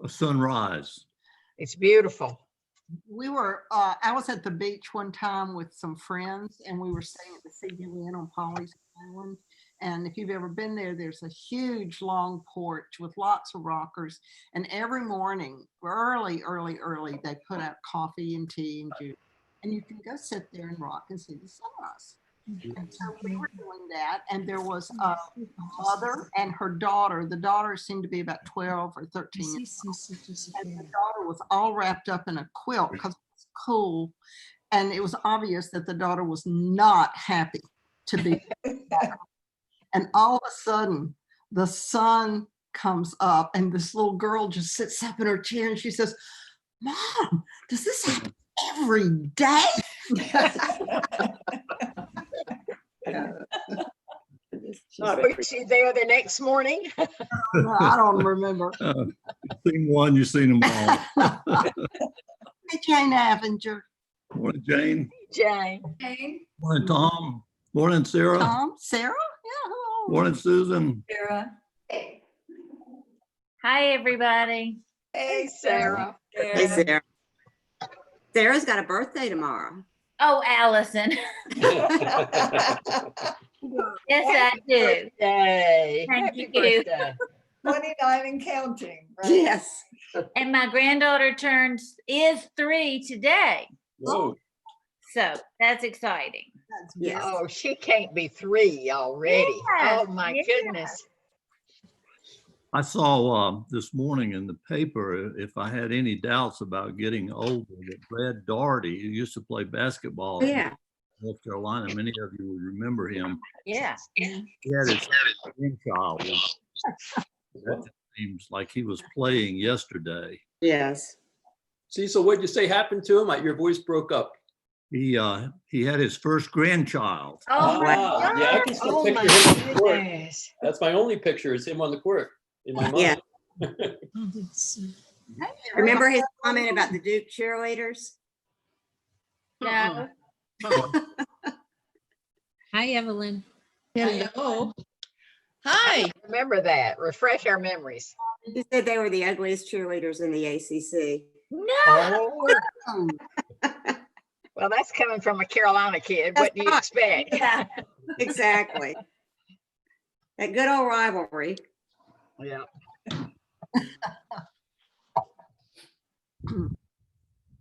sunrise. It's beautiful. I was at the beach one time with some friends and we were staying at the Seaview Inn on Pawleys Island. And if you've ever been there, there's a huge long porch with lots of rockers. And every morning, early, they put out coffee and tea and juice. And you can go sit there and rock and see the sunrise. And so we were doing that. And there was a mother and her daughter. The daughter seemed to be about 12 or 13 years old. And the daughter was all wrapped up in a quilt because it was cool. And it was obvious that the daughter was not happy to be there. And all of a sudden, the sun comes up and this little girl just sits up in her chair and she says, "Mom, does this happen every day?" Was she there the next morning? I don't remember. You've seen one, you've seen them all. Hey, Jane Avenger. Morning, Jane. Jane. Morning, Tom. Morning, Sarah. Tom, Sarah? Yeah, hello. Morning, Susan. Sarah. Hi, everybody. Hey, Sarah. Hey, Sarah. Sarah's got a birthday tomorrow. Oh, Allison. Yes, I do. Yay. Thank Happy you. birthday. 29 and counting, right? Yes. And my granddaughter is 3 today. Whoa. So that's exciting. That's Yes. Oh, she can't be 3 already. Yes, Oh, my yes. goodness. I saw this morning in the paper, if I had any doubts about getting older, that Brad Daugherty, who used to play basketball in Yeah. North Carolina, many of you would remember him. Yeah. He had his grandchild. That seems like he was playing yesterday. Yes. Cecil, what'd you say happened to him? Your voice broke up. He had his first grandchild. Oh, my Ah, yeah, I can still Oh, my picture him on the court. goodness. That's my only picture is him on the court in my mind. Yeah. Remember his comment about the Duke cheerleaders? No. Hi, Evelyn. Hello. Hi. Remember that. Refresh our memories. He said they were the ugliest cheerleaders in the ACC. No. Oh, well, that's coming from a Carolina kid. What do you That's expect? Yeah. Exactly. That good old rivalry. Yeah.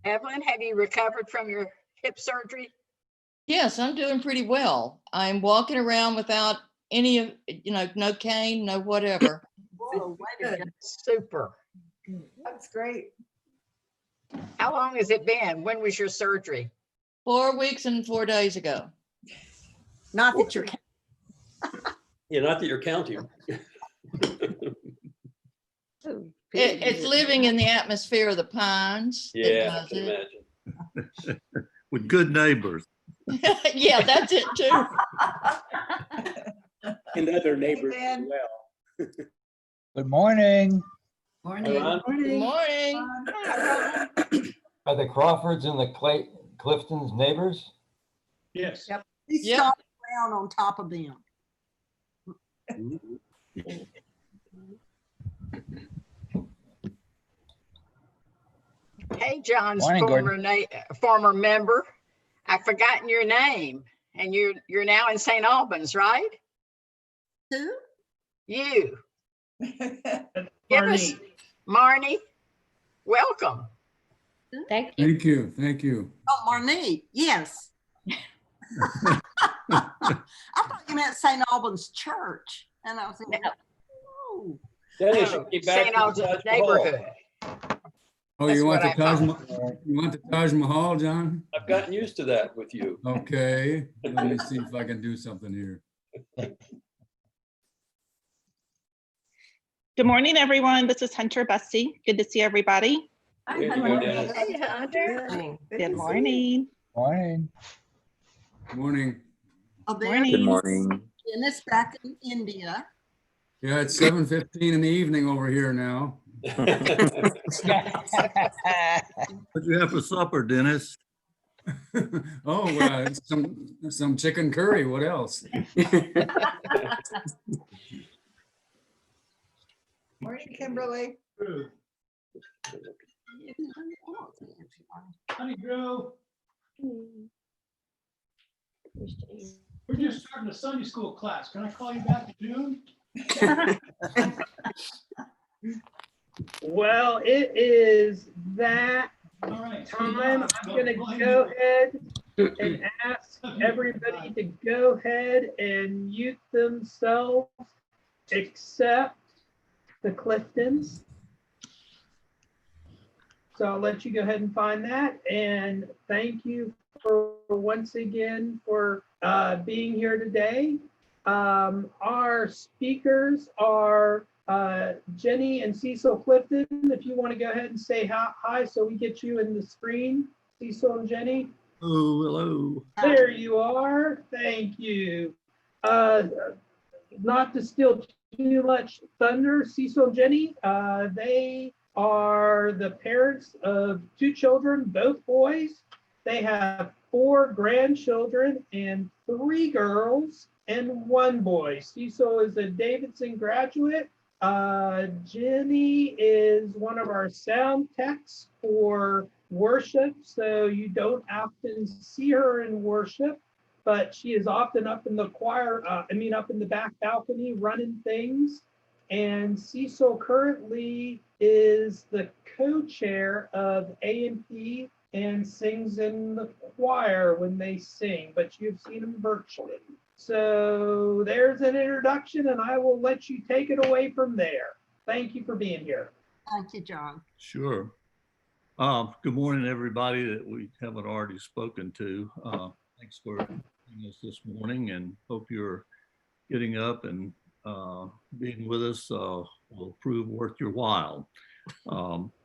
Evelyn, have you recovered from your hip surgery? Yes, I'm doing pretty well. I'm walking around without any of, no cane, no whatever. Whoa, way to go. Super. That's great. How long has it been? When was your surgery? 4 weeks and 4 days ago. Not that you're Yeah, not that you're counting. It's living in the atmosphere of the pines. that Yeah, I does can it. imagine. With good neighbors. Yeah, that's it too. And other neighbors as Amen. well. Good morning. Hi, Ron. Good morning. Are the Crawfords and the Cliftons neighbors? Yes. He's Yeah. stomping around on top of them. Hey, John's Morning, former member. I've forgotten your name, and you're now in St. Albans, right? Who? You. Give us, Marnie. Welcome. Thank you. Thank you, thank you. Oh, Marnie, yes. I thought you meant St. Albans Church. And I was thinking, oh. Dennis, you came back St. from Albans Taj Mahal. neighborhood. Oh, That's you want what the I Taj, thought. you want the Taj Mahal, John? I've gotten used to that with you. Okay, let me see if I can do something here. Good morning, everyone. This is Hunter Bessie. Good to see everybody. There you go, Dennis. Hey, Hunter. Good morning. Morning. Morning. Oh, there Morning. Good morning. Dennis back in India. Yeah, it's 7:15 in the evening over here now. What'd you have for supper, Dennis? Oh, some chicken curry, what else? Morning, Kimberly. Honey Grove, we're just starting a Sunday school class. Can I call you back in June? Well, it is that All right. time. I'm gonna go ahead and ask everybody to go ahead and mute themselves, except the Cliftons. So I'll let you go ahead and find that. And thank you for once again for being here today. Our speakers are Jenny and Cecil Clifton. If you want to go ahead and say hi so we get you in the screen, Cecil and Jenny. Oh, hello. There you are. Thank you. Not to steal too much thunder, Cecil and Jenny, they are the parents of 2 children, both boys. They have 4 grandchildren and 3 girls and 1 boy. Cecil is a Davidson graduate. Jenny is one of our sound techs for worship, so you don't often see her in worship, but she is often up in the choir, up in the back balcony running things. And Cecil currently is the co-chair of A&P and sings in the choir when they sing, but you've seen him virtually. So there's an introduction, and I will let you take it away from there. Thank you for being here. Thank you, John. Sure. Good morning, everybody that we haven't already spoken to. Thanks for joining us this morning, and hope you're getting up and being with us will prove worth your while.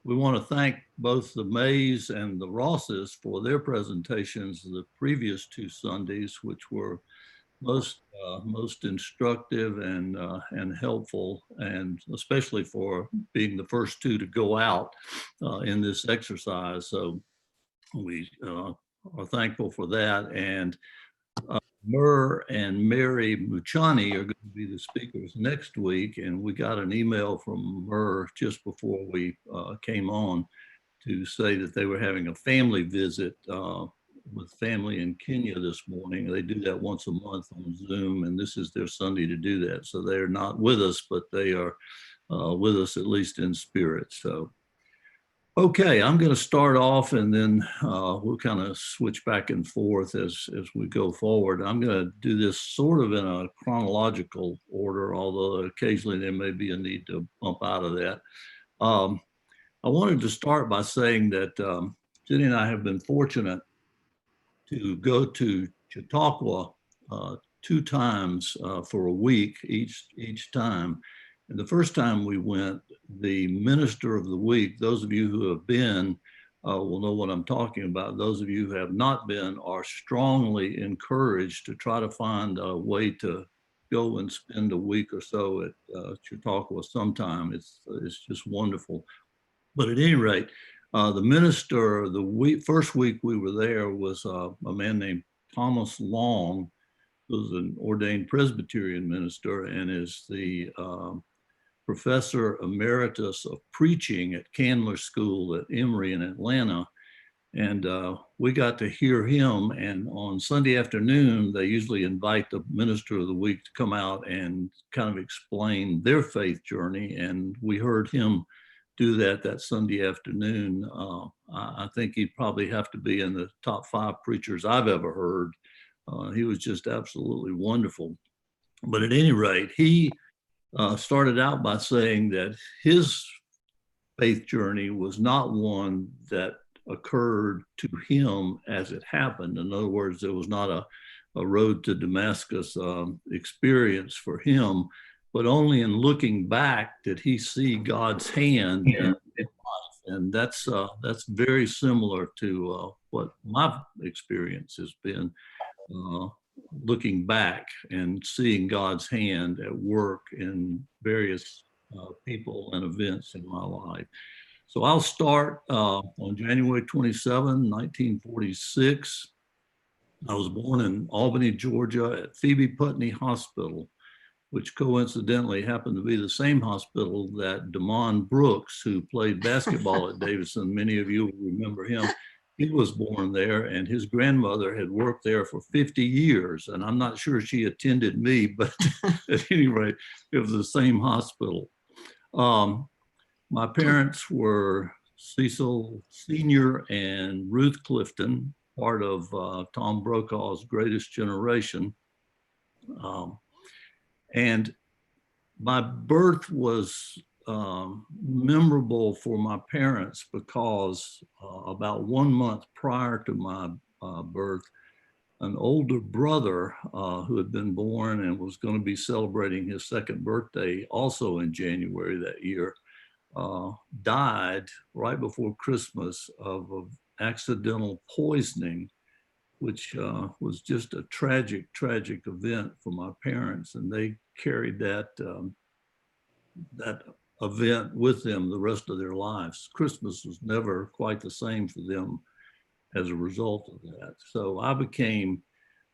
We want to thank both the Mays and the Rosses for their presentations the previous 2 Sundays, which were most instructive and helpful, and especially for being the first 2 to go out in this exercise. So we are thankful for that. And Murr and Mary Muchani are going to be the speakers next week. And we got an email from Murr just before we came on to say that they were having a family visit with family in Kenya this morning. They do that once a month on Zoom, and this is their Sunday to do that. So they're not with us, but they are with us at least in spirit. So, okay, I'm going to start off, and then we'll kind of switch back and forth as we go forward. I'm going to do this sort of in a chronological order, although occasionally there may be a need to bump out of that. I wanted to start by saying that Jenny and I have been fortunate to go to Chautauqua 2 times for a week each time. And the first time we went, the minister of the week, those of you who have been will know what I'm talking about. Those of you who have not been are strongly encouraged to try to find a way to go and spend a week or so at Chautauqua sometime. It's just wonderful. But at any rate, the minister, first week we were there was a man named Thomas Long, who was an ordained Presbyterian minister and is the professor emeritus of preaching at Candler School at Emory in Atlanta. And we got to hear him. And on Sunday afternoon, they usually invite the minister of the week to come out and kind of explain their faith journey. And we heard him do that Sunday afternoon. I think he'd probably have to be in the top 5 preachers I've ever heard. He was just absolutely wonderful. But at any rate, he started out by saying that his faith journey was not one that occurred to him as it happened. In other words, there was not a road to Damascus experience for him, but only in looking back did he see God's hand in life. And that's very similar to what my experience has been, looking back and seeing God's hand at work in various people and events in my life. So I'll start on January 27, 1946. I was born in Albany, Georgia at Phoebe Putney Hospital. which coincidentally happened to be the same hospital that Damon Brooks, who played basketball at Davidson, many of you will remember him. He was born there, and his grandmother had worked there for 50 years. And I'm not sure she attended me, but at any rate, it was the same hospital. My parents were Cecil Sr. and Ruth Clifton, part of Tom Brokaw's Greatest Generation. And my birth was memorable for my parents because about 1 month prior to my birth, an older brother who had been born and was going to be celebrating his second birthday also in January that year, died right before Christmas of accidental poisoning, which was just a tragic, tragic event for my parents. And they carried that event with them the rest of their lives. Christmas was never quite the same for them as a result of that. So I became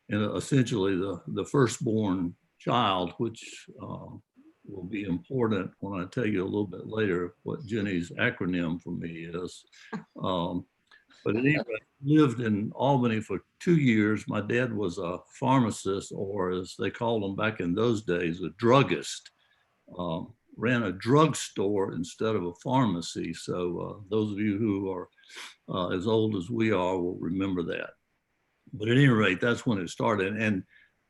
essentially the firstborn child, which will be important when I tell you a little bit later what Jenny's acronym for me is. But anyway, lived in Albany for 2 years. My dad was a pharmacist, or as they called them back in those days, a druggist. Ran a drugstore instead of a pharmacy. So those of you who are as old as we are will remember that. But at any rate, that's when it started. And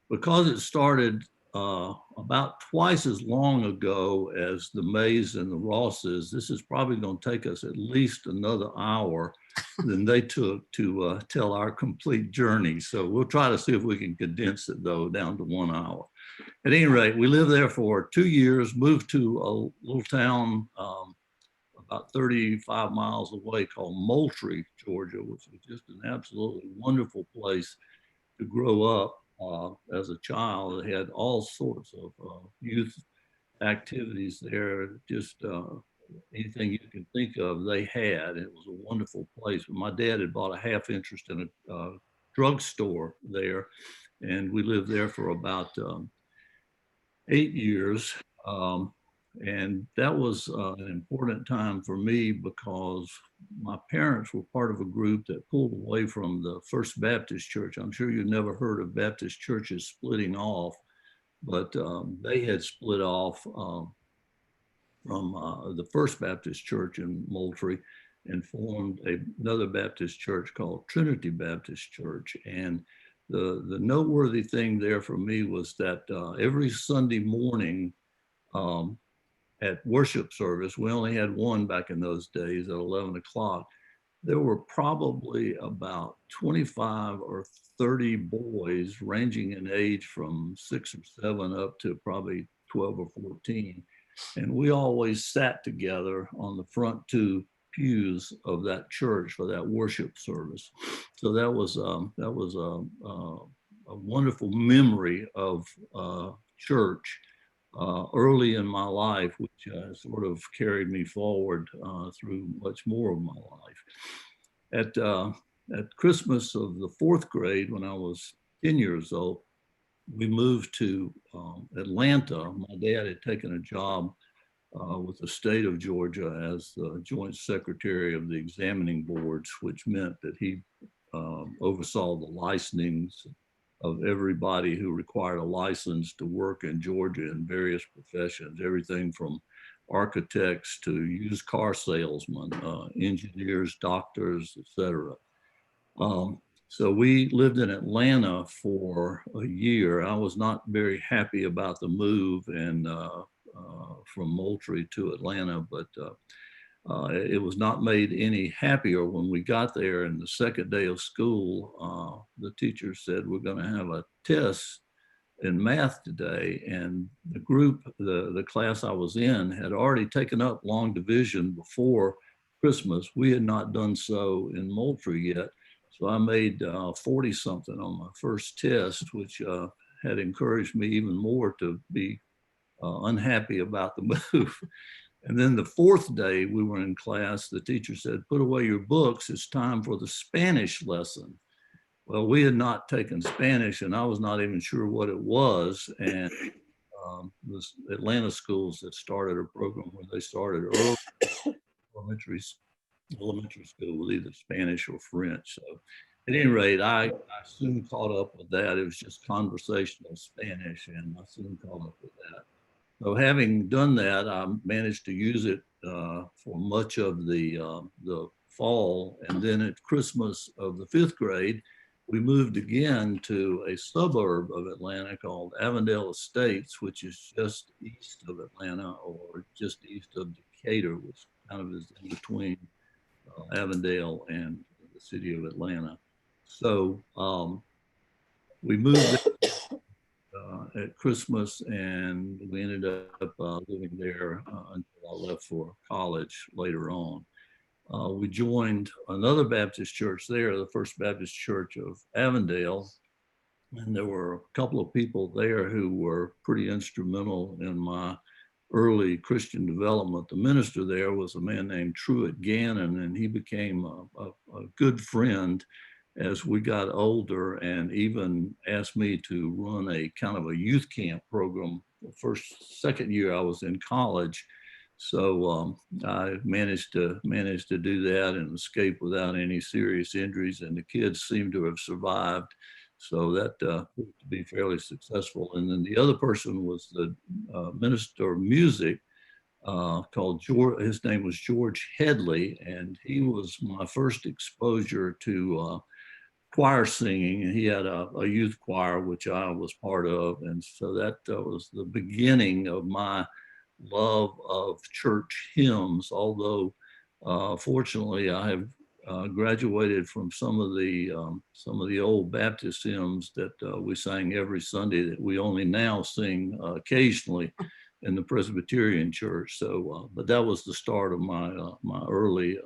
because it started about twice as long ago as the Mays and the Rosses, this is probably going to take us at least another hour than they took to tell our complete journey. So we'll try to see if we can condense it, though, down to 1 hour. At any rate, we lived there for 2 years, moved to a little town about 35 miles away called Moultrie, Georgia, which was just an absolutely wonderful place to grow up as a child. They had all sorts of youth activities there, just anything you can think of, they had. It was a wonderful place. My dad had bought a half interest in a drugstore there, and we lived there for about 8 years. And that was an important time for me because my parents were part of a group that pulled away from the First Baptist Church. I'm sure you've never heard of Baptist churches splitting off, but they had split off from the First Baptist Church in Moultrie and formed another Baptist church called Trinity Baptist Church. And the noteworthy thing there for me was that every Sunday morning at worship service, we only had one back in those days at 11 o'clock, there were probably about 25 or 30 boys ranging in age from 6 or 7 up to probably 12 or 14. And we always sat together on the front 2 pews of that church for that worship service. So that was a wonderful memory of church early in my life, which sort of carried me forward through much more of my life. At Christmas of the 4th grade, when I was 10 years old, we moved to Atlanta. My dad had taken a job with the state of Georgia as the joint secretary of the examining boards, which meant that he oversaw the licensings of everybody who required a license to work in Georgia in various professions, everything from architects to used car salesmen, engineers, doctors, etc. So we lived in Atlanta for a year. I was not very happy about the move and from Moultrie to Atlanta, but it was not made any happier when we got there. And the second day of school, the teacher said, we're going to have a test in math today. And the group, the class I was in, had already taken up long division before Christmas. We had not done so in Moultrie yet. So I made 40 something on my first test, which had encouraged me even more to be unhappy about the move. And then the 4th day we were in class, the teacher said, put away your books, it's time for the Spanish lesson. Well, we had not taken Spanish and I was not even sure what it was. And the Atlanta schools that started a program where they started early elementary school with either Spanish or French. So at any rate, I soon caught up with that. It was just conversational Spanish, and I soon caught up with that. So having done that, I managed to use it for much of the fall. And then at Christmas of the 5th grade, we moved again to a suburb of Atlanta called Avondale Estates, which is just east of Atlanta, or just east of Decatur, which kind of is in between Avondale and the city of Atlanta. So we moved at Christmas, and we ended up living there until I left for college later on. We joined another Baptist church there, the First Baptist Church of Avondale, and there were a couple of people there who were pretty instrumental in my early Christian development. The minister there was a man named Truett Gannon, and he became a good friend as we got older, and even asked me to run a kind of a youth camp program the second year I was in college. So I managed to do that and escape without any serious injuries, and the kids seem to have survived. So that proved to be fairly successful. And then the other person was the minister of music called George. His name was George Headley, and he was my first exposure to choir singing. And he had a youth choir, which I was part of. And so that was the beginning of my love of church hymns, although fortunately I have graduated from some of the old Baptist hymns that we sang every Sunday that we only now sing occasionally in the Presbyterian church. So, but that was the start of my my early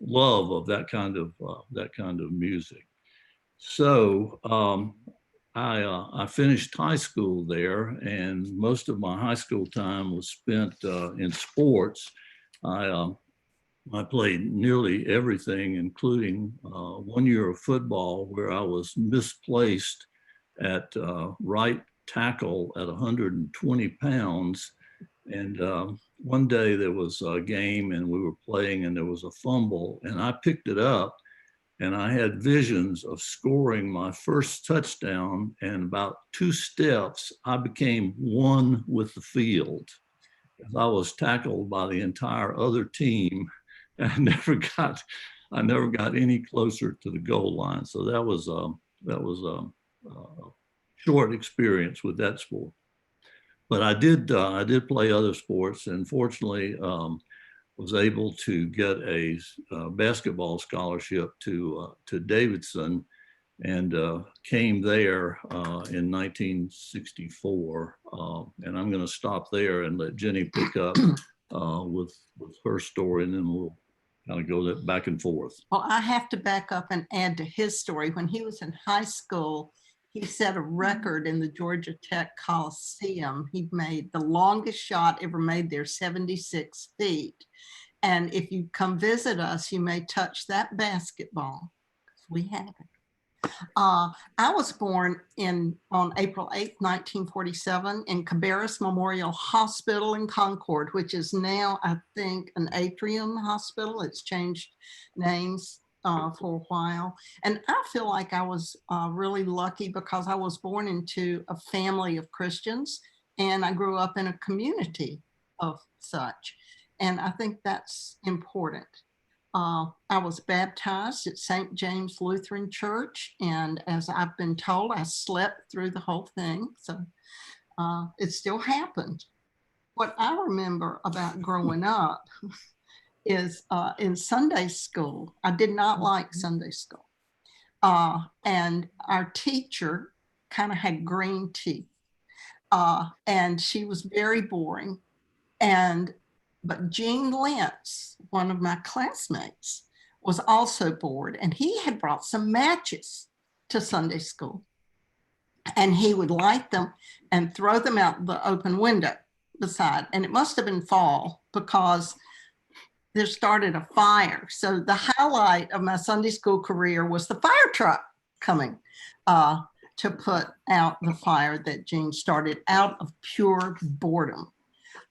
love of that kind of music. So I finished high school there, and most of my high school time was spent in sports. I played nearly everything, including 1 year of football where I was misplaced at right tackle at 120 pounds. And one day there was a game and we were playing and there was a fumble, and I picked it up, and I had visions of scoring my first touchdown, and about 2 steps, I became one with the field. I was tackled by the entire other team. I never got any closer to the goal line. So that was a short experience with that sport. But I did play other sports, and fortunately was able to get a basketball scholarship to Davidson, and came there in 1964. And I'm going to stop there and let Jenny pick up with her story, and then we'll kind of go back and forth. Well, I have to back up and add to his story. When he was in high school, he set a record in the Georgia Tech Coliseum. He made the longest shot ever made there, 76 feet. And if you come visit us, you may touch that basketball, because we have it. I was born on April 8th, 1947 in Cabarrus Memorial Hospital in Concord, which is now, I think, an Atrium Hospital. It's changed names for a while. And I feel like I was really lucky because I was born into a family of Christians, and I grew up in a community of such. And I think that's important. I was baptized at St. James Lutheran Church, and as I've been told, I slept through the whole thing, so it still happened. What I remember about growing up is in Sunday school, I did not like Sunday school, and our teacher kind of had green teeth, and she was very boring. But Gene Lentz, one of my classmates, was also bored, and he had brought some matches to Sunday school, and he would light them and throw them out the open window beside. And it must have been fall because there started a fire. So the highlight of my Sunday school career was the fire truck coming to put out the fire that Jean started out of pure boredom.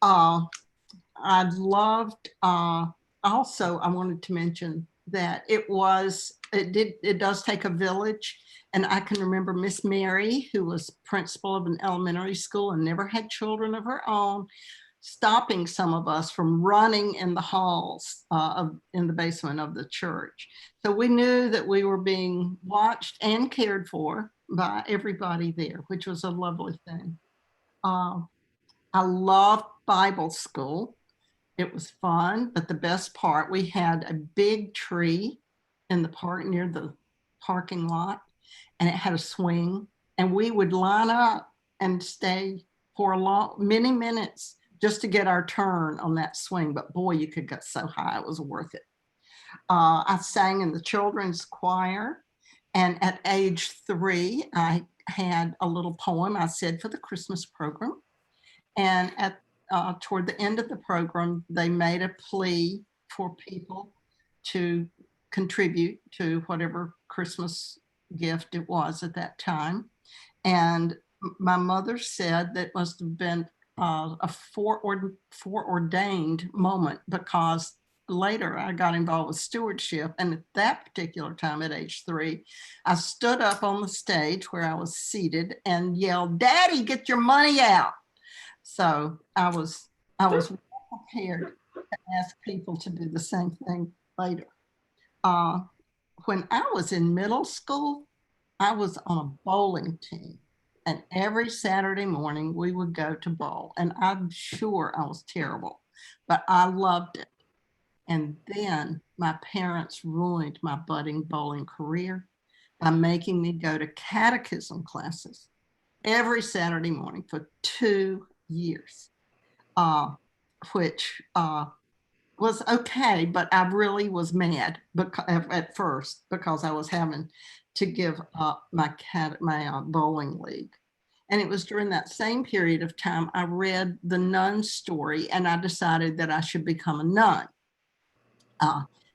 I loved, also, I wanted to mention that it does take a village. And I can remember Miss Mary, who was principal of an elementary school and never had children of her own, stopping some of us from running in the halls in the basement of the church. So we knew that we were being watched and cared for by everybody there, which was a lovely thing. I loved Bible school. It was fun, but the best part, we had a big tree in the park near the parking lot, and it had a swing, and we would line up and stay for many minutes just to get our turn on that swing. But boy, you could get so high, it was worth it. I sang in the children's choir, and at age 3, I had a little poem I said for the Christmas program. And toward the end of the program, they made a plea for people to contribute to whatever Christmas gift it was at that time. And my mother said that must have been a foreordained moment, because later I got involved with stewardship. And at that particular time at age 3, I stood up on the stage where I was seated and yelled, "Daddy, get your money out." So I was well prepared to ask people to do the same thing later. When I was in middle school, I was on a bowling team, and every Saturday morning we would go to bowl, and I'm sure I was terrible, but I loved it. And then my parents ruined my budding bowling career by making me go to catechism classes every Saturday morning for 2 years, which was okay, but I really was mad at first because I was having to give up my bowling league. And it was during that same period of time I read The Nun Story, and I decided that I should become a nun.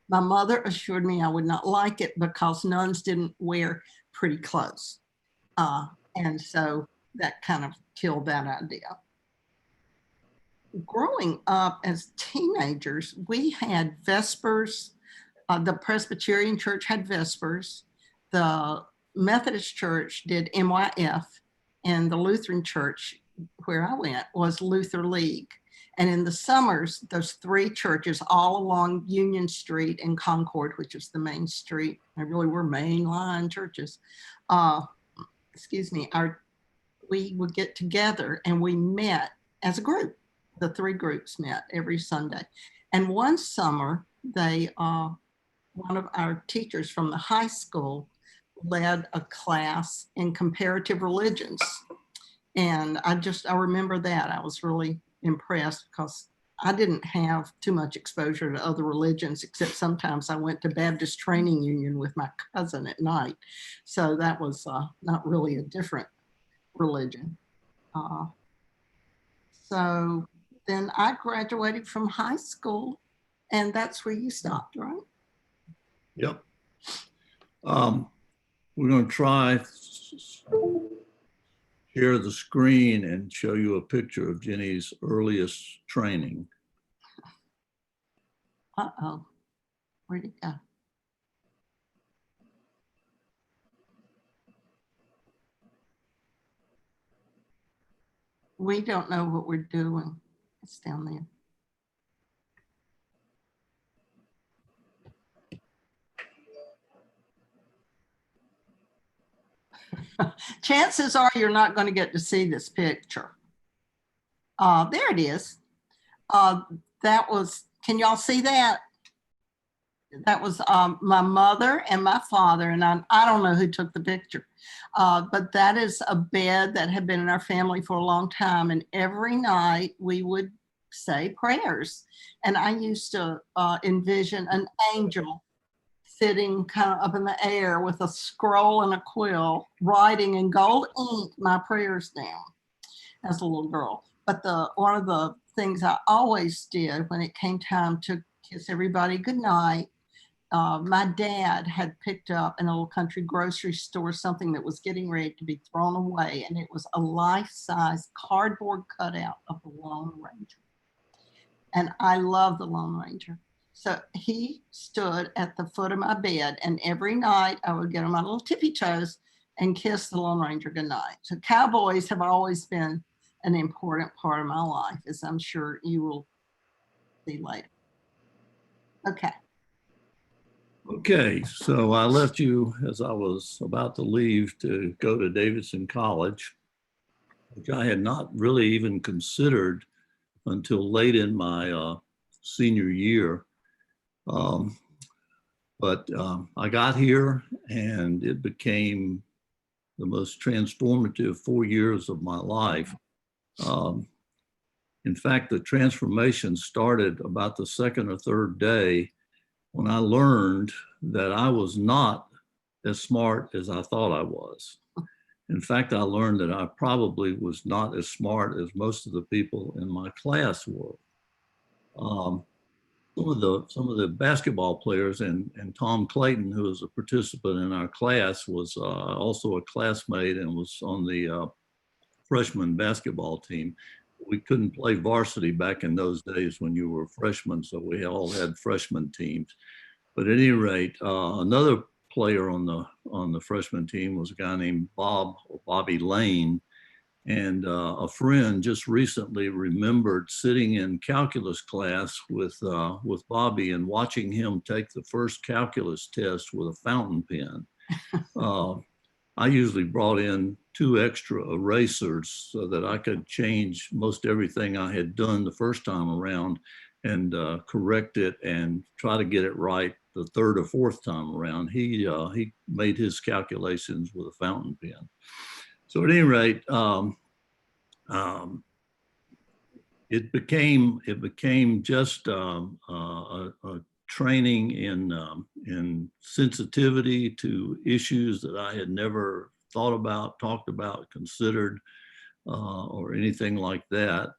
My mother assured me I would not like it because nuns didn't wear pretty clothes. And so that kind of killed that idea. Growing up as teenagers, we had Vespers. The Presbyterian Church had Vespers. The Methodist Church did MYF, and the Lutheran Church, where I went, was Luther League. And in the summers, those 3 churches all along Union Street and Concord, which is the main street, they really were mainline churches. We would get together and we met as a group. The 3 groups met every Sunday. And one summer, one of our teachers from the high school led a class in comparative religions. And I remember that. I was really impressed because I didn't have too much exposure to other religions, except sometimes I went to Baptist Training Union with my cousin at night. So that was not really a different religion. So then I graduated from high school, and that's where you stopped, right? Yep. We're going to try share the screen and show you a picture of Jenny's earliest training. Uh-oh, where'd it go? We don't know what we're doing. It's down there. Chances are you're not going to get to see this picture. There it is. That was, can y'all see that? That was my mother and my father, and I don't know who took the picture, but that is a bed that had been in our family for a long time, and every night we would say prayers, and I used to envision an angel sitting kind of up in the air with a scroll and a quill, writing in gold ink my prayers down as a little girl. But one of the things I always did when it came time to kiss everybody goodnight, my dad had picked up in a little country grocery store something that was getting ready to be thrown away, and it was a life-size cardboard cutout of the Lone Ranger. And I love the Lone Ranger. So he stood at the foot of my bed, and every night I would get on my little tippy toes and kiss the Lone Ranger goodnight. So cowboys have always been an important part of my life, as I'm sure you will see later. Okay. Okay, so I left you as I was about to leave to go to Davidson College, which I had not really even considered until late in my senior year. But I got here and it became the most transformative 4 years of my life. In fact, the transformation started about the second or third day when I learned that I was not as smart as I thought I was. In fact, I learned that I probably was not as smart as most of the people in my class were. Some of the basketball players, and Tom Clayton, who was a participant in our class, was also a classmate and was on the freshman basketball team. We couldn't play varsity back in those days when you were a freshman, so we all had freshman teams. But at any rate, another player on the freshman team was a guy named Bobby Lane. And a friend just recently remembered sitting in calculus class with Bobby and watching him take the first calculus test with a fountain pen. I usually brought in 2 extra erasers so that I could change most everything I had done the first time around and correct it and try to get it right the third or fourth time around. He made his calculations with a fountain pen. So at any rate, it became just a training in sensitivity to issues that I had never thought about, talked about, considered, or anything like that.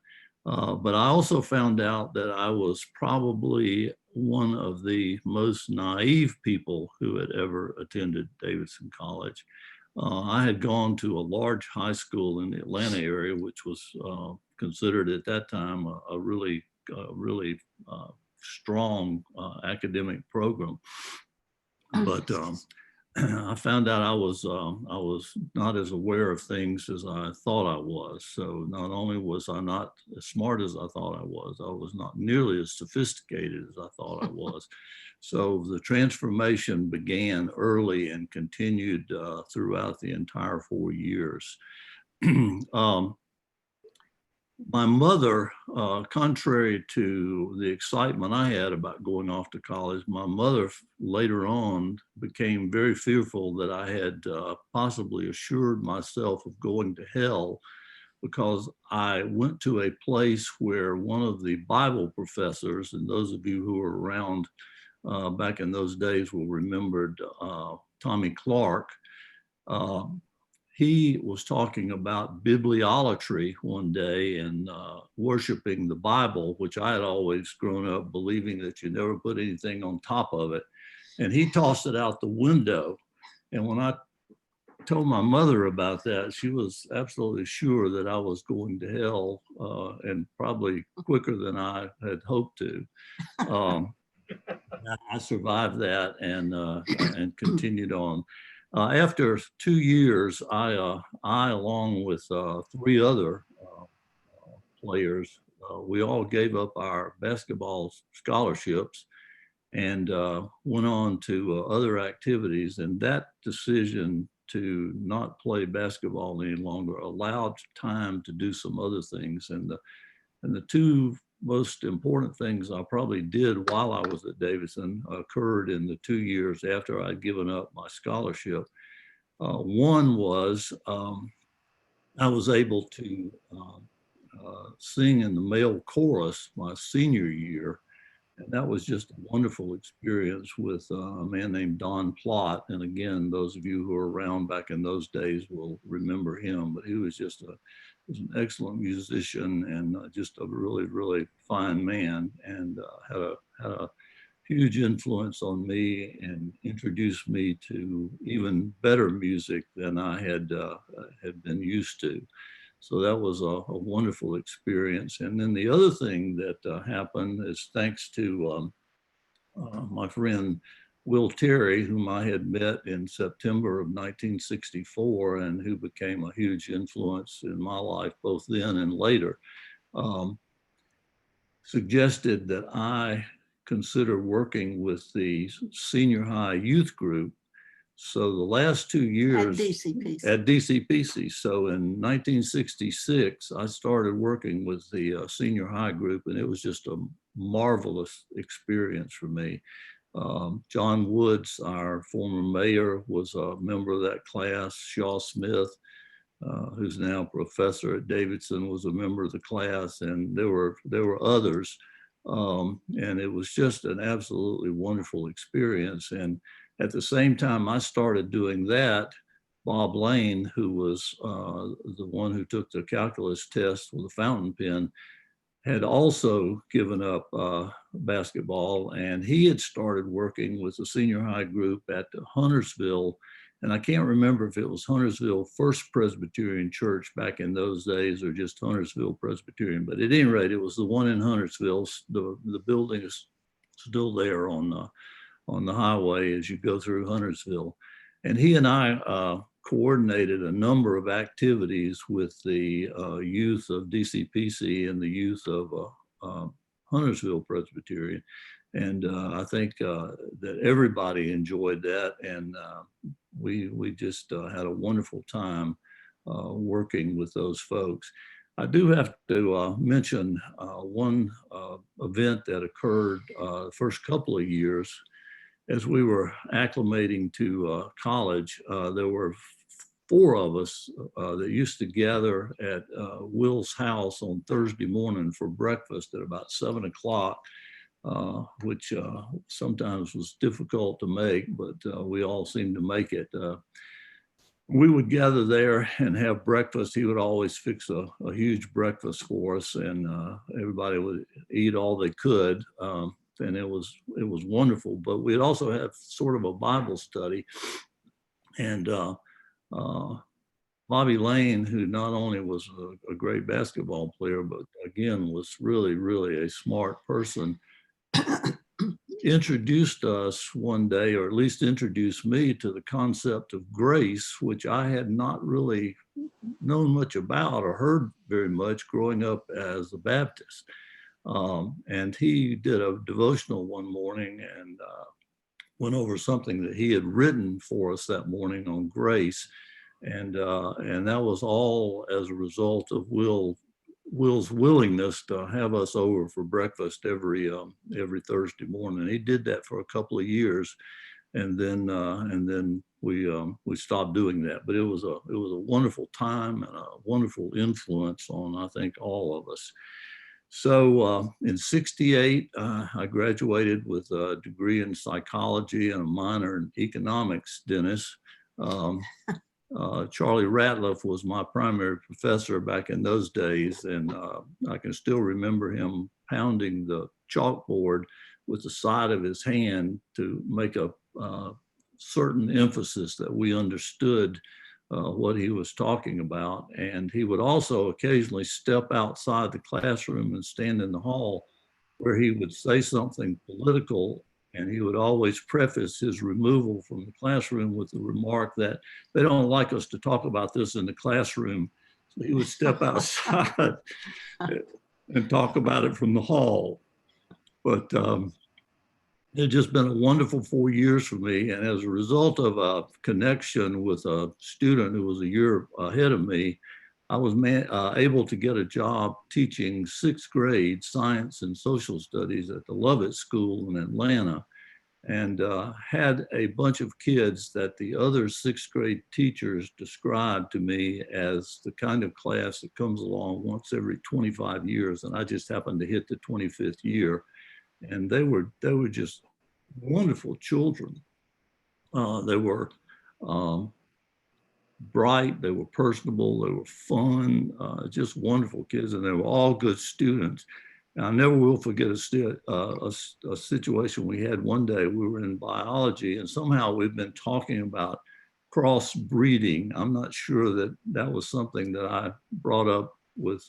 But I also found out that I was probably one of the most naive people who had ever attended Davidson College. I had gone to a large high school in the Atlanta area, which was considered at that time a really strong academic program. But I found out I was not as aware of things as I thought I was. So not only was I not as smart as I thought I was not nearly as sophisticated as I thought I was. So the transformation began early and continued throughout the entire 4 years. My mother, contrary to the excitement I had about going off to college, my mother later on became very fearful that I had possibly assured myself of going to hell, because I went to a place where one of the Bible professors, and those of you who were around back in those days will remember Tommy Clark. He was talking about bibliolatry one day and worshiping the Bible, which I had always grown up believing that you never put anything on top of it. And he tossed it out the window. And when I told my mother about that, she was absolutely sure that I was going to hell, and probably quicker than I had hoped to. I survived that and continued on. After 2 years, I along with 3 other players, we all gave up our basketball scholarships and went on to other activities. And that decision to not play basketball any longer allowed time to do some other things. And the 2 most important things I probably did while I was at Davidson occurred in the 2 years after I'd given up my scholarship. One was I was able to sing in the male chorus my senior year. And that was just a wonderful experience with a man named Don Plott. And again, those of you who are around back in those days will remember him, but he was just was an excellent musician and just a really, really fine man, and had a huge influence on me and introduced me to even better music than I had been used to. So that was a wonderful experience. And then the other thing that happened is thanks to my friend Will Terry, whom I had met in September of 1964 and who became a huge influence in my life both then and later, suggested that I consider working with the senior high youth group. So the last 2 years at DCPC. So in 1966, I started working with the senior high group, and it was just a marvelous experience for me. John Woods, our former mayor, was a member of that class. Shaw Smith, who's now a professor at Davidson, was a member of the class, and there were others. And it was just an absolutely wonderful experience. And at the same time I started doing that, Bob Lane, who was the one who took the calculus test with a fountain pen, had also given up basketball, and he had started working with the senior high group at Huntersville. And I can't remember if it was Huntersville First Presbyterian Church back in those days or just Huntersville Presbyterian, but at any rate, it was the one in Huntersville. The building is still there on the highway as you go through Huntersville. And he and I coordinated a number of activities with the youth of DCPC and the youth of Huntersville Presbyterian. And I think that everybody enjoyed that. And we just had a wonderful time working with those folks. I do have to mention one event that occurred the first couple of years. As we were acclimating to college, there were 4 of us that used to gather at Will's house on Thursday morning for breakfast at about 7 o'clock, which sometimes was difficult to make, but we all seemed to make it. We would gather there and have breakfast. He would always fix a huge breakfast for us, and everybody would eat all they could. And it was wonderful, but we'd also have sort of a Bible study. And Bobby Lane, who not only was a great basketball player, but again, was really, really a smart person, introduced us one day, or at least introduced me to the concept of grace, which I had not really known much about or heard very much growing up as a Baptist. And he did a devotional one morning and went over something that he had written for us that morning on grace. And that was all as a result of Will's willingness to have us over for breakfast every Thursday morning. He did that for a couple of years, and then we stopped doing that. But it was a wonderful time and a wonderful influence on, I think, all of us. So in '68, I graduated with a degree in psychology and a minor in economics, Dennis. Charlie Ratliff was my primary professor back in those days, and I can still remember him pounding the chalkboard with the side of his hand to make a certain emphasis that we understood what he was talking about. And he would also occasionally step outside the classroom and stand in the hall where he would say something political, and he would always preface his removal from the classroom with the remark that they don't like us to talk about this in the classroom. So he would step outside and talk about it from the hall. But it's just been a wonderful 4 years for me. And as a result of a connection with a student who was a year ahead of me, I was able to get a job teaching 6th grade science and social studies at the Lovett School in Atlanta, and had a bunch of kids that the other 6th grade teachers described to me as the kind of class that comes along once every 25 years. And I just happened to hit the 25th year. And they were just wonderful children. They were bright, they were personable, they were fun, just wonderful kids, and they were all good students. And I never will forget a situation we had one day. We were in biology, and somehow we've been talking about crossbreeding. I'm not sure that that was something that I brought up with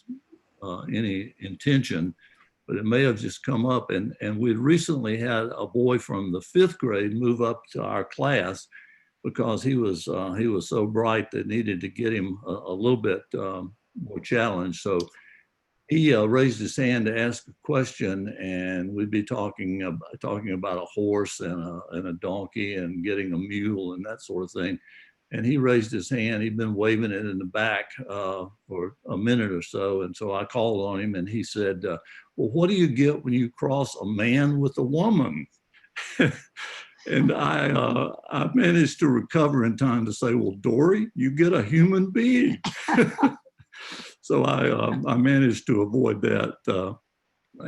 any intention, but it may have just come up. And we'd recently had a boy from the 5th grade move up to our class because he was so bright that needed to get him a little bit more challenged. So he raised his hand to ask a question, and we'd be talking about a horse and a donkey and getting a mule and that sort of thing. And he raised his hand. He'd been waving it in the back for a minute or so. And so I called on him, and he said, well, what do you get when you cross a man with a woman? And I managed to recover in time to say, well, Dory, you get a human being. So I managed to avoid that,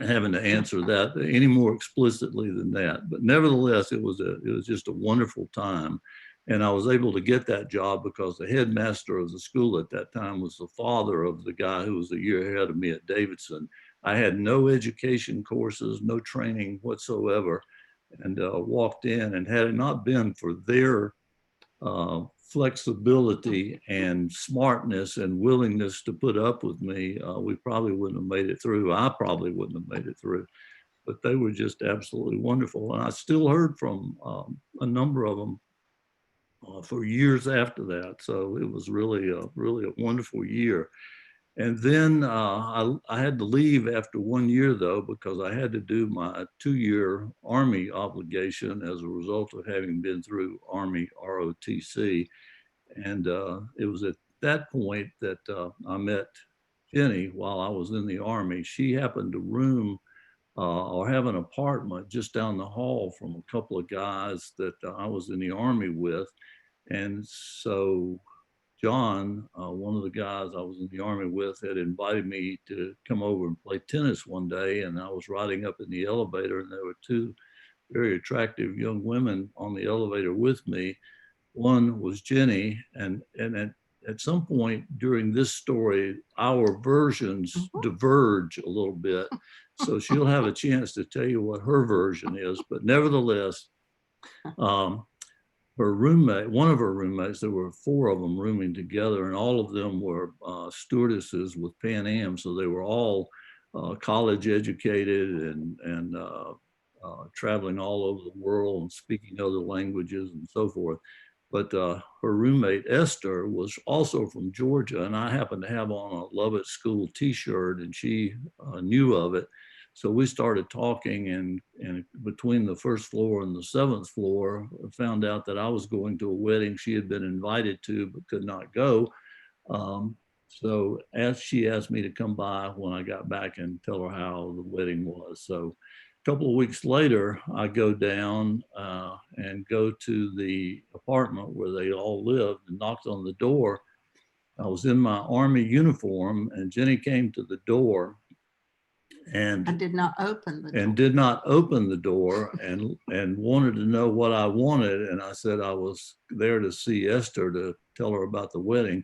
having to answer that any more explicitly than that. But nevertheless, it was just a wonderful time. And I was able to get that job because the headmaster of the school at that time was the father of the guy who was a year ahead of me at Davidson. I had no education courses, no training whatsoever, and walked in. And had it not been for their flexibility and smartness and willingness to put up with me, we probably wouldn't have made it through. I probably wouldn't have made it through. But they were just absolutely wonderful. And I still heard from a number of them for years after that. So it was really a wonderful year. And then I had to leave after 1 year, though, because I had to do my 2-year Army obligation as a result of having been through Army ROTC. And it was at that point that I met Jenny while I was in the Army. She happened to room or have an apartment just down the hall from a couple of guys that I was in the Army with. And so John, one of the guys I was in the Army with, had invited me to come over and play tennis one day. And I was riding up in the elevator, and there were 2 very attractive young women on the elevator with me. One was Jenny, and at some point during this story, our versions diverge a little bit. So she'll have a chance to tell you what her version is. But nevertheless, her roommate, one of her roommates, there were 4 of them rooming together, and all of them were stewardesses with Pan Am. So they were all college educated and traveling all over the world and speaking other languages and so forth. But her roommate, Esther, was also from Georgia, and I happened to have on a Love at School t-shirt, and she knew of it. So we started talking, and between the 1st floor and the 7th floor, I found out that I was going to a wedding she had been invited to but could not go. So she asked me to come by when I got back and tell her how the wedding was. So a couple of weeks later, I go down and go to the apartment where they all lived and knocked on the door. I was in my Army uniform, and Jenny came to the door. And I did not open the door. And did not open the door and wanted to know what I wanted. And I said I was there to see Esther to tell her about the wedding.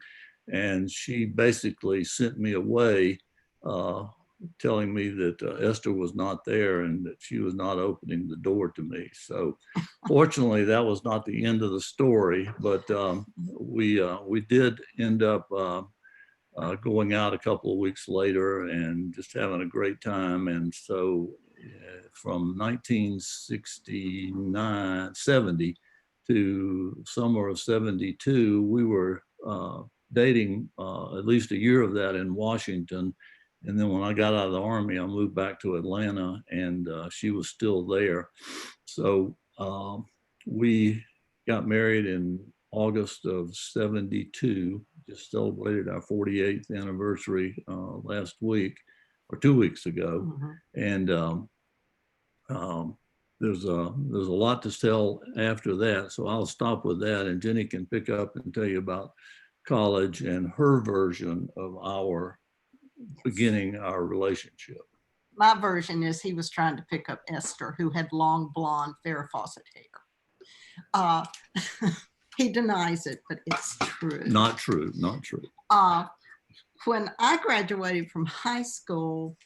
And she basically sent me away, telling me that Esther was not there and that she was not opening the door to me. So fortunately, that was not the end of the story, but we did end up going out a couple of weeks later and just having a great time. And so from 1969-70 to summer of 72, we were dating at least a year of that in Washington. And then when I got out of the Army, I moved back to Atlanta, and she was still there. So we got married in August of 72, just celebrated our 48th anniversary last week or 2 weeks ago. And there's a lot to tell after that. So I'll stop with that, and Jenny can pick up and tell you about college and her version of our beginning our relationship. My version is he was trying to pick up Esther, who had long blonde Farrah Fawcett hair. He denies it, but it's true. Not true, not true. When I graduated from high school,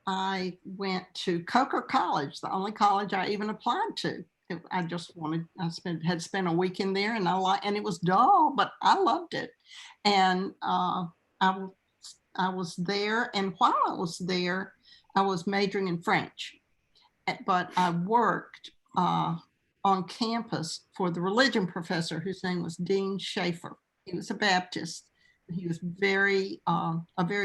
I went to Coker College, the only college I even applied to. I just wanted, had spent a weekend there, and and it was dull, but I loved it. And I was there, and while I was there, I was majoring in French, but I worked on campus for the religion professor, whose name was Dean Schaefer. He was a Baptist. He was a very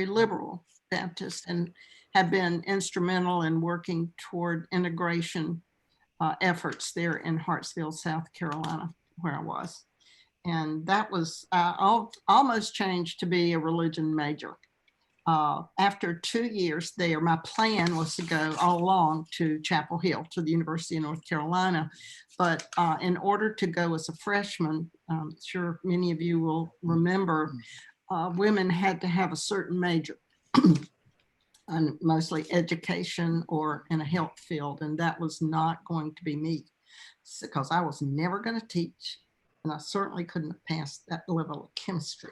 liberal Baptist, and had been instrumental in working toward integration efforts there in Hartsville, South Carolina, where I was. And that was almost changed to be a religion major. After 2 years there, my plan was to go all along to Chapel Hill, to the University of North Carolina. But in order to go as a freshman, I'm sure many of you will remember, women had to have a certain major, and mostly education or in a health field. And that was not going to be me, because I was never going to teach. And I certainly couldn't have passed that level of chemistry.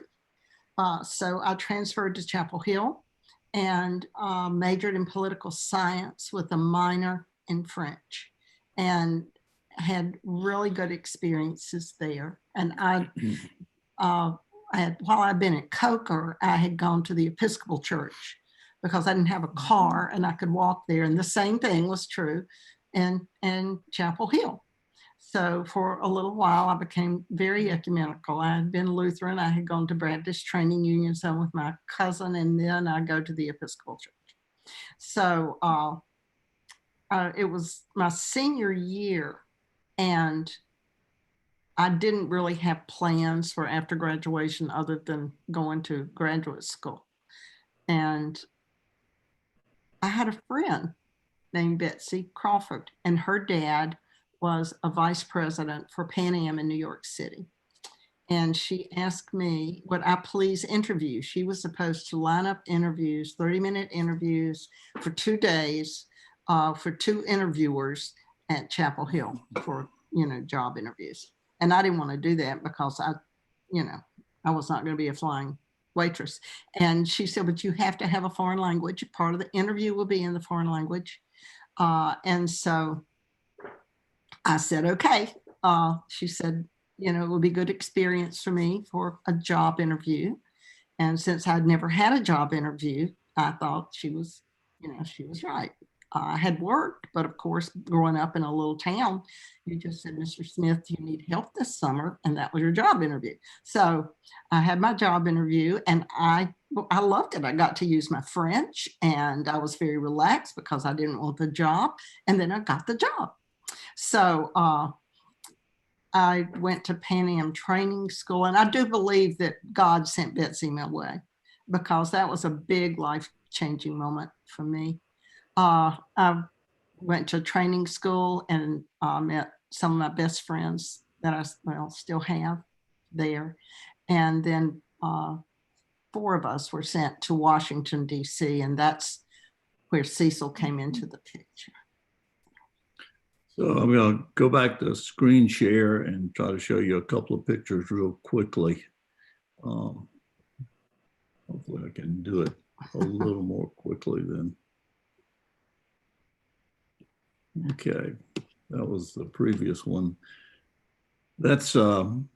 So I transferred to Chapel Hill and majored in political science with a minor in French, and had really good experiences there. And while I'd been at Coker, I had gone to the Episcopal Church because I didn't have a car and I could walk there. And the same thing was true in Chapel Hill. So for a little while, I became very ecumenical. I had been Lutheran. I had gone to Baptist Training Union Zone with my cousin, and then I go to the Episcopal Church. So it was my senior year, and I didn't really have plans for after graduation other than going to graduate school. And I had a friend named Betsy Crawford, and her dad was a vice president for Pan Am in New York City. And she asked me, would I please interview? She was supposed to line up interviews, 30-minute interviews for 2 days for 2 interviewers at Chapel Hill for, job interviews. And I didn't want to do that because I was not going to be a flying waitress. And she said, but you have to have a foreign language. Part of the interview will be in the foreign language. And so I said, okay. She said, it would be good experience for me for a job interview. And since I'd never had a job interview, I thought she was right. I had worked, but of course, growing up in a little town, you just said, Mr. Smith, you need help this summer. And that was your job interview. So I had my job interview, and I loved it. I got to use my French, and I was very relaxed because I didn't want the job. And then I got the job. So I went to Pan Am Training School, and I do believe that God sent Betsy my way, because that was a big life-changing moment for me. I went to training school and met some of my best friends that I still have there. And then 4 of us were sent to Washington, D.C., and that's where Cecil came into the picture. So I'm going to go back to screen share and try to show you a couple of pictures real quickly. Hopefully I can do it a little more quickly then. Okay, that was the previous one. That's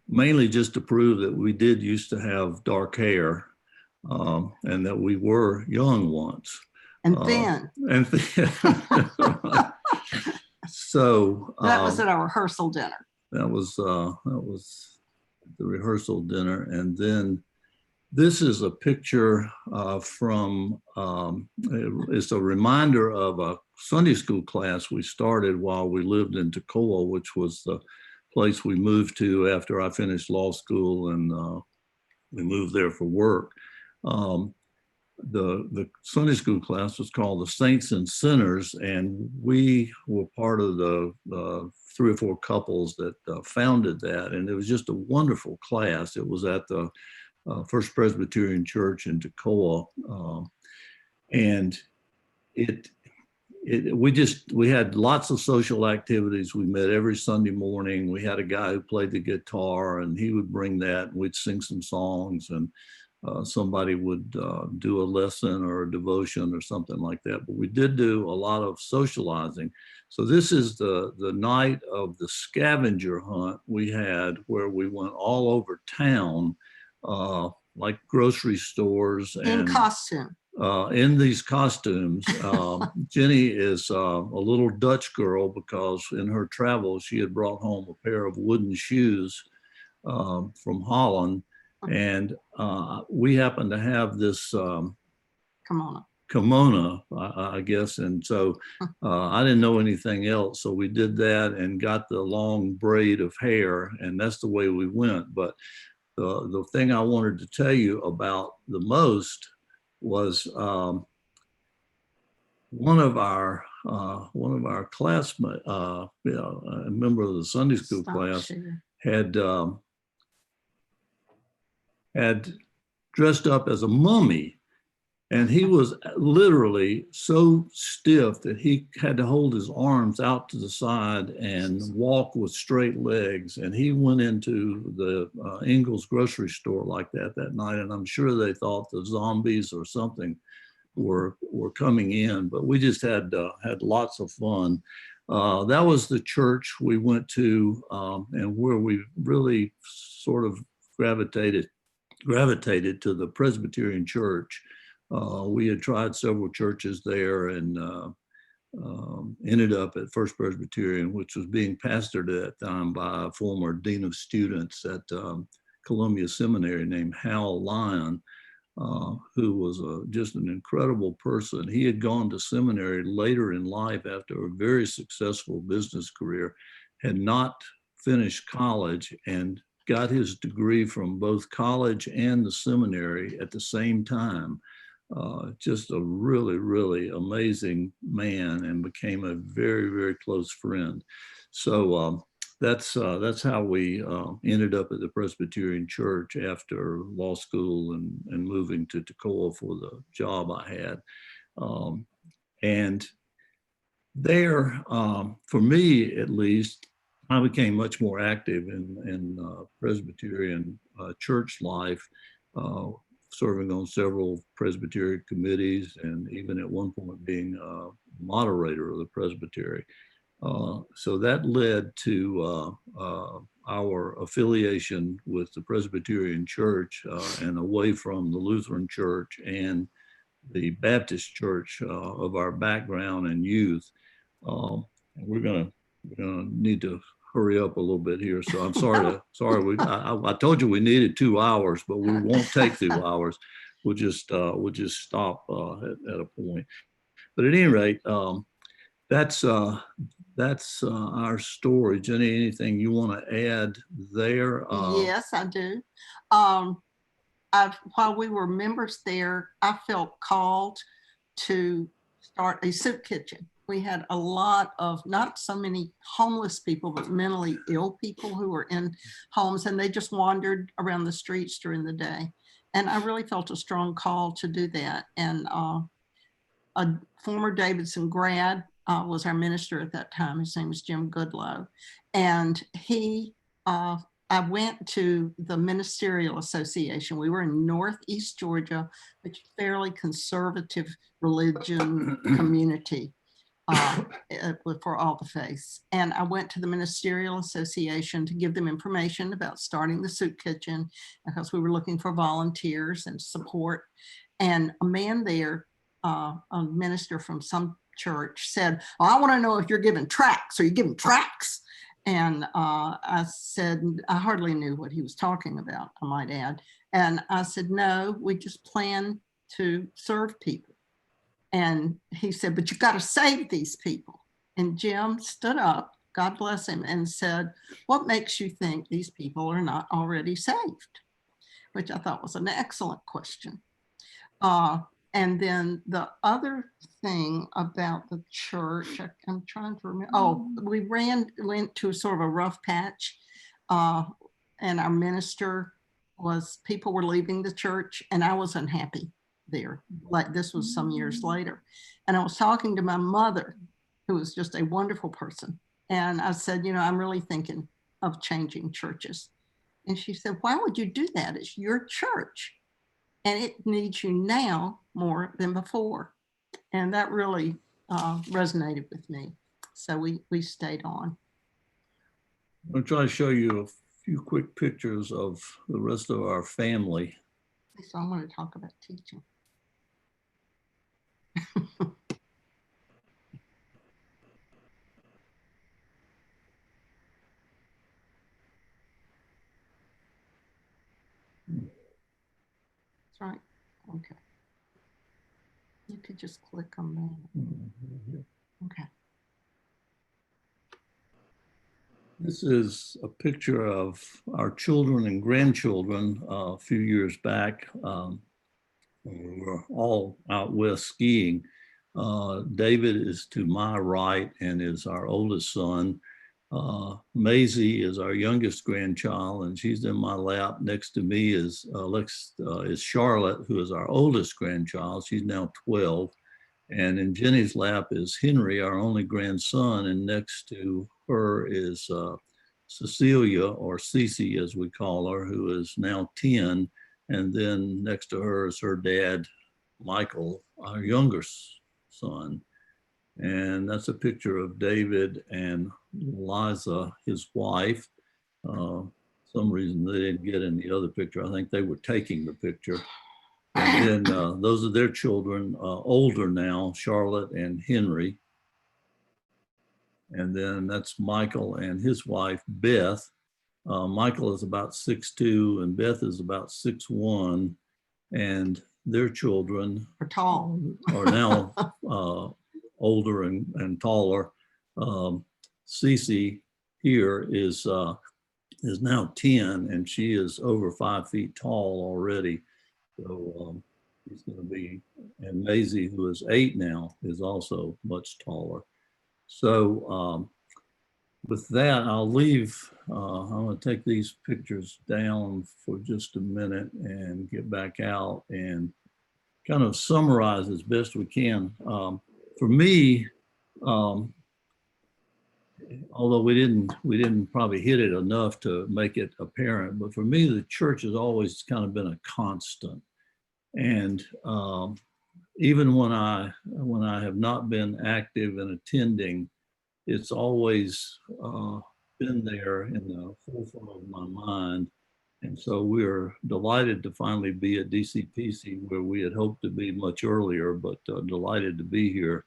mainly just to prove that we did used to have dark hair and that we were young once. And thin. So that was at our rehearsal dinner. That was the rehearsal dinner. And then this is a picture from, it's a reminder of a Sunday school class we started while we lived in Toccoa, which was the place we moved to after I finished law school, and we moved there for work. The Sunday school class was called the Saints and Sinners, and we were part of the 3 or 4 couples that founded that, and it was just a wonderful class. It was at the First Presbyterian Church in Toccoa, and we had lots of social activities. We met every Sunday morning. We had a guy who played the guitar, and he would bring that, and we'd sing some songs, and somebody would do a lesson or a devotion or something like that. But we did do a lot of socializing. So this is the night of the scavenger hunt we had, where we went all over town, like grocery stores In and costume. in these costumes. Jenny is a little Dutch girl because in her travels she had brought home a pair of wooden shoes from Holland, and we happened to have this kimono, I guess, and so I didn't know anything else, so we did that and got the long braid of hair, and that's the way we went. But the thing I wanted to tell you about the most was one of our classmates, a member of the Sunday school class, had dressed up as a mummy, and he was literally so stiff that he had to hold his arms out to the side and walk with straight legs. And he went into the Ingles grocery store like that night, and I'm sure they thought the zombies or something were coming in, but we just had lots of fun. That was the church we went to, and where we really sort of gravitated to the Presbyterian Church. We had tried several churches there and ended up at First Presbyterian, which was being pastored at that time by a former dean of students at Columbia Seminary named Hal Lyon, who was just an incredible person. He had gone to seminary later in life after a very successful business career, had not finished college, and got his degree from both college and the seminary at the same time. Just a really, really amazing man, and became a very, very close friend. So that's how we ended up at the Presbyterian Church after law school and moving to Toccoa for the job I had. And there, for me at least, I became much more active in Presbyterian church life, serving on several Presbyterian committees, and even at one point being moderator of the Presbytery. So that led to our affiliation with the Presbyterian Church and away from the Lutheran Church and the Baptist Church of our background and youth. We're gonna need to hurry up a little bit here, so I'm sorry. I told you we needed 2 hours, but we won't take 2 hours. We'll just stop at a point. But at any rate, that's our story. Jenny, anything you want to add there? Yes, I do. While we were members there, I felt called to start a soup kitchen. We had a lot of, not so many homeless people, but mentally ill people who were in homes, and they just wandered around the streets during the day. And I really felt a strong call to do that. And a former Davidson grad was our minister at that time. His name was Jim Goodlow. And I went to the Ministerial Association. We were in Northeast Georgia, which is a fairly conservative religion community for all the faiths. And I went to the Ministerial Association to give them information about starting the soup kitchen, because we were looking for volunteers and support. And a man there, a minister from some church, said, "Oh, I want to know if you're giving tracts. Are you giving tracts?" And I said, I hardly knew what he was talking about, I might add. And I said, "No, we just plan to serve people." And he said, "But you got to save these people." And Jim stood up, God bless him, and said, "What makes you think these people are not already saved?" Which I thought was an excellent question. And then the other thing about the church, I'm trying to remember. Oh, we went to sort of a rough patch, and our minister people were leaving the church, and I was unhappy there. Like, this was some years later. And I was talking to my mother, who was just a wonderful person. And I said, "I'm really thinking of changing churches." And she said, "Why would you do that? It's your church." and it needs you now more than before. And that really resonated with me. So we stayed on. I'll try to show you a few quick pictures of the rest of our family. So I want to talk about teaching. That's right. Okay. You could just click on that. Okay. This is a picture of our children and grandchildren a few years back. We were all out west skiing. David is to my right and is our oldest son. Maisie is our youngest grandchild, and she's in my lap. Next to me is Charlotte, who is our oldest grandchild. She's now 12. And in Jenny's lap is Henry, our only grandson, and next to her is Cecilia, or Cece as we call her, who is now 10. And then next to her is her dad, Michael, our younger son. And that's a picture of David and Liza, his wife. Some reason they didn't get in the other picture. I think they were taking the picture. And then those are their children, older now, Charlotte and Henry. And then that's Michael and his wife, Beth. Michael is about 6'2" and Beth is about 6'1", and their children are tall, are now older and taller. Cece here is now 10, and she is over 5 feet tall already. So he's going to be, and Maisie, who is 8 now, is also much taller. So with that, I'll leave. I'm going to take these pictures down for just a minute and get back out and kind of summarize as best we can. For me, although we didn't probably hit it enough to make it apparent, but for me, the church has always kind of been a constant. And even when I have not been active in attending, it's always been there in the forefront of my mind. And so we're delighted to finally be at DCPC, where we had hoped to be much earlier, but delighted to be here.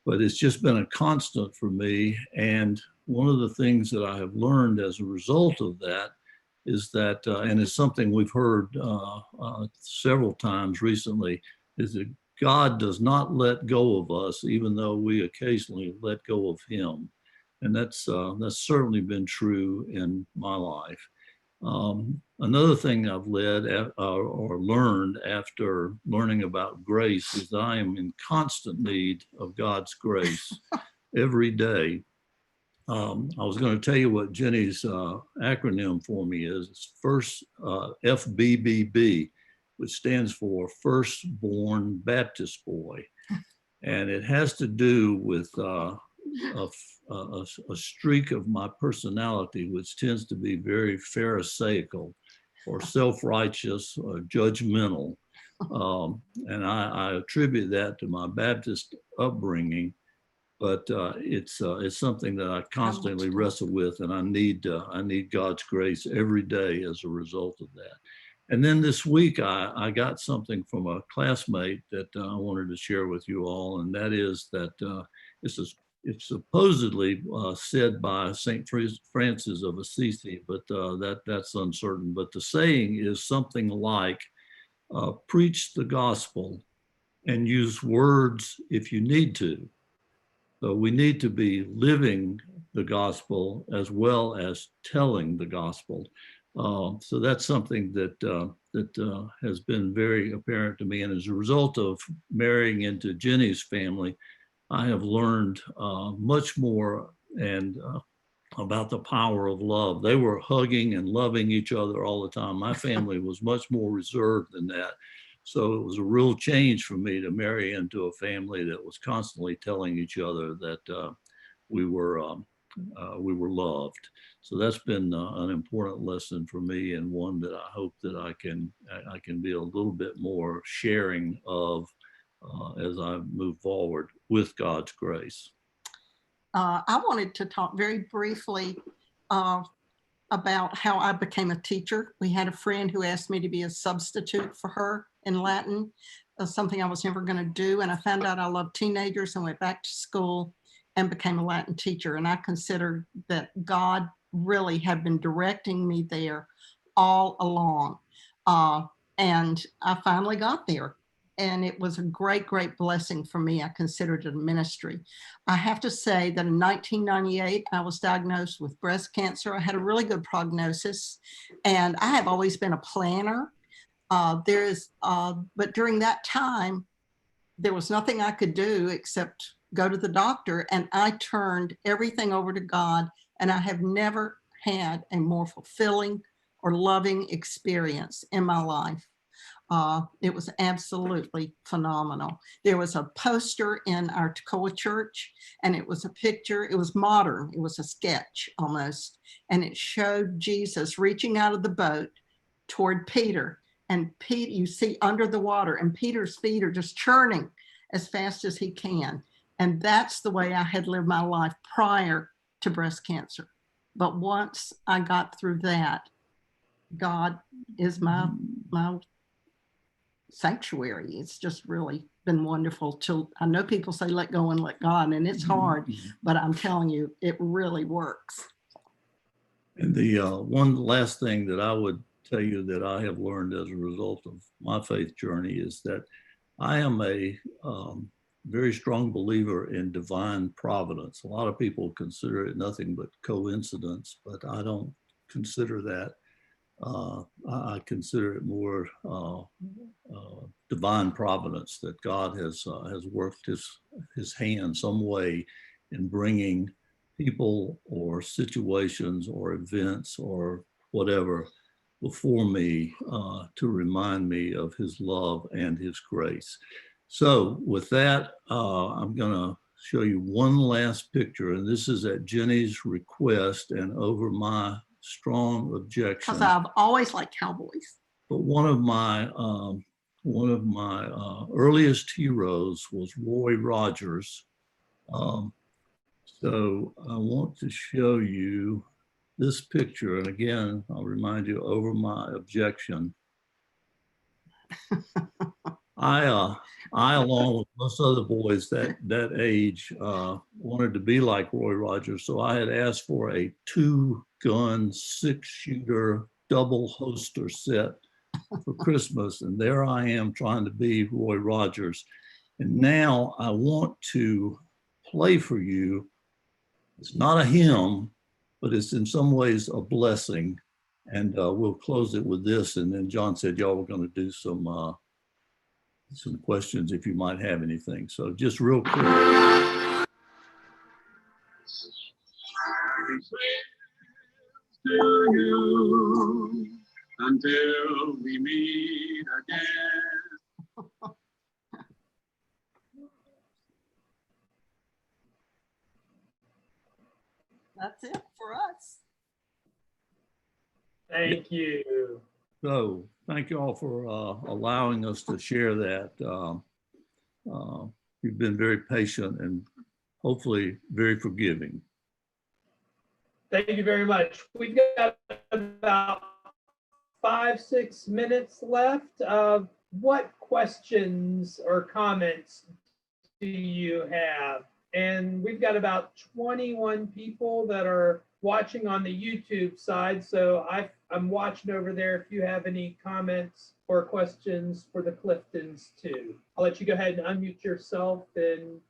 But it's just been a constant for me. And one of the things that I have learned as a result of that is that, and it's something we've heard several times recently, is that God does not let go of us, even though we occasionally let go of him. And that's certainly been true in my life. Another thing I've learned after learning about grace is that I am in constant need of God's grace every day. I was going to tell you what Jenny's acronym for me is. It's first FBBB, which stands for Firstborn Baptist Boy. And it has to do with a streak of my personality, which tends to be very pharisaical or self-righteous or judgmental. And I attribute that to my Baptist upbringing, but it's something that I constantly wrestle with, and I need God's grace every day as a result of that. And then this week, I got something from a classmate that I wanted to share with you all, and that is that it's supposedly said by St. Francis of Assisi, but that's uncertain. But the saying is something like, preach the gospel and use words if you need to. So we need to be living the gospel as well as telling the gospel. So that's something that has been very apparent to me. And as a result of marrying into Jenny's family, I have learned much more about the power of love. They were hugging and loving each other all the time. My family was much more reserved than that. So it was a real change for me to marry into a family that was constantly telling each other that we were we were loved. So that's been an important lesson for me, and one that I hope that I can be a little bit more sharing of as I move forward with God's grace. I wanted to talk very briefly about how I became a teacher. We had a friend who asked me to be a substitute for her in Latin, something I was never going to do. And I found out I loved teenagers and went back to school and became a Latin teacher. And I considered that God really had been directing me there all along. And I finally got there. And it was a great, great blessing for me. I considered it a ministry. I have to say that in 1998, I was diagnosed with breast cancer. I had a really good prognosis, and I have always been a planner. But during that time, there was nothing I could do except go to the doctor, and I turned everything over to God, and I have never had a more fulfilling or loving experience in my life. It was absolutely phenomenal. There was a poster in our Toccoa church, and it was a picture. It was modern. It was a sketch almost. And it showed Jesus reaching out of the boat toward Peter. And Peter, you see under the water, and Peter's feet are just churning as fast as he can. And that's the way I had lived my life prior to breast cancer. But once I got through that, God is my sanctuary. It's just really been wonderful. I know people say let go and let God, and it's hard, but I'm telling you, it really works. And the one last thing that I would tell you that I have learned as a result of my faith journey is that I am a very strong believer in divine providence. A lot of people consider it nothing but coincidence, but I don't consider that. I consider it more divine providence, that God has worked his hand some way in bringing people or situations or events or whatever before me to remind me of his love and his grace. So with that, I'm going to show you one last picture, and this is at Jenny's request and over my strong objection. Because I've always liked cowboys. But one of my earliest heroes was Roy Rogers. So I want to show you this picture, and again, I'll remind you over my objection. I along with most other boys that age, wanted to be like Roy Rogers. So I had asked for a 2-gun, 6-shooter, double holster set for Christmas. And there I am trying to be Roy Rogers. And now I want to play for you. It's not a hymn, but it's in some ways a blessing. And we'll close it with this. And then John said y'all were going to do some questions if you might have anything. So just real quick. To you until we meet again. That's it for us. Thank you. So thank you all for allowing us to share that. You've been very patient and hopefully very forgiving. Thank you very much. We've got about 5-6 minutes left. What questions or comments do you have? And we've got about 21 people that are watching on the YouTube side. So I'm watching over there if you have any comments or questions for the Cliftons too. I'll let you go ahead and unmute yourself and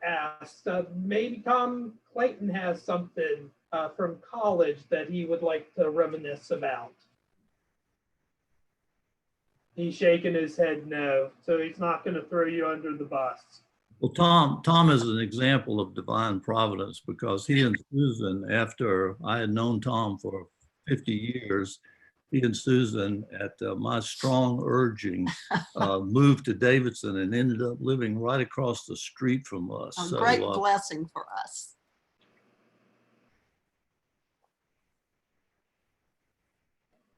ask. Maybe Tom Clayton has something from college that he would like to reminisce about. He's shaking his head no, so he's not going to throw you under the bus. Well, Tom is an example of divine providence because he and Susan, after I had known Tom for 50 years, he and Susan, at my strong urging, moved to Davidson and ended up living right across the street from us. A So, great blessing for us.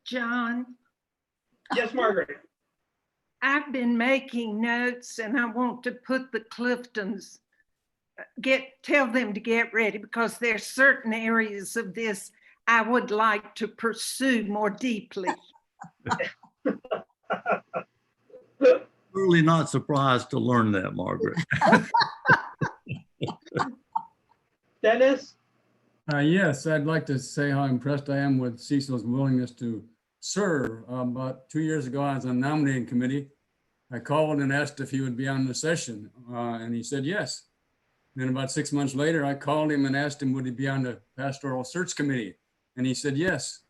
John, Yes, Margaret. I've been making notes and I want to put the Cliftons, tell them to get ready because there's certain areas of this I would like to pursue more deeply. really not surprised to learn that, Margaret. Dennis? Yes, I'd like to say how impressed I am with Cecil's willingness to serve. About 2 years ago, I was on the nominating committee. I called and asked if he would be on the session, and he said yes. Then about 6 months later, I called him and asked him, would he be on the pastoral search committee? And he said yes.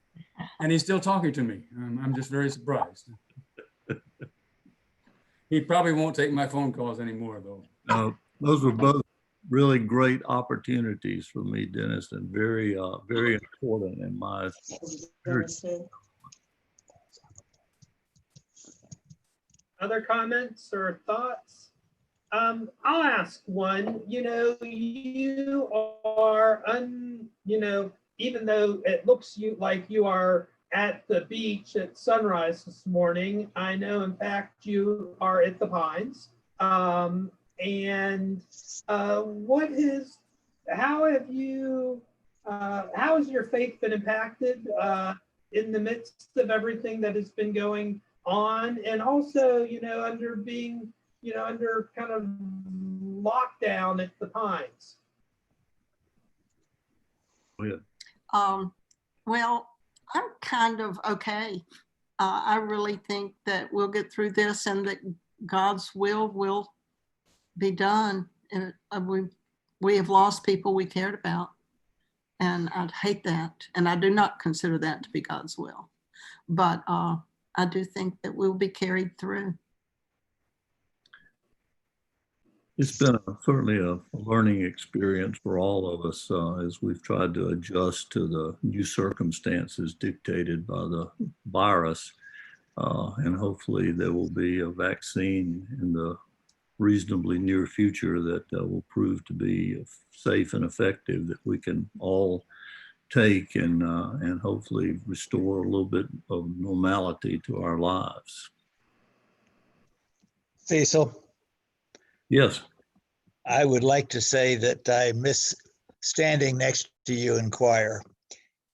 And he's still talking to me. I'm just very surprised. He probably won't take my phone calls anymore, though. Those were both really great opportunities for me, Dennis, and very, very important in my Other comments or thoughts? I'll ask one. You are even though it looks like you are at the beach at sunrise this morning, I know in fact you are at the Pines. How has your faith been impacted in the midst of everything that has been going on, and also, under being, under kind of lockdown at the Pines? Well, I'm kind of okay. I really think that we'll get through this and that God's will be done. And we have lost people we cared about, and I'd hate that. And I do not consider that to be God's will. But I do think that we'll be carried through. It's been certainly a learning experience for all of us as we've tried to adjust to the new circumstances dictated by the virus. And hopefully there will be a vaccine in the reasonably near future that will prove to be safe and effective, that we can all take and hopefully restore a little bit of normality to our lives. Cecil? Yes. I would like to say that I miss standing next to you in choir.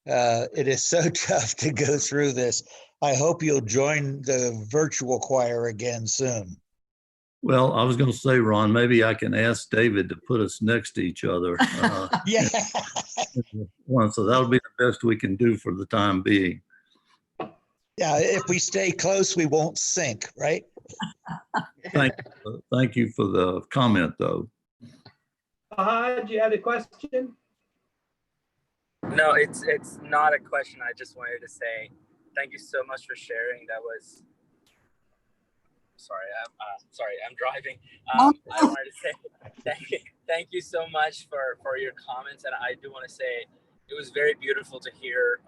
It is so tough to go through this. I hope you'll join the virtual choir again soon. Well, I was going to say, Ron, maybe I can ask David to put us next to each other. Yeah. So that'll be the best we can do for the time being. Yeah, if we stay close, we won't sink, right? Thank you for the comment, though. Do you have a question? No, it's not a question. I just wanted to say thank you so much for sharing. That was I'm driving. I wanted to say thank you so much for your comments, and I do want to say it was very beautiful to hear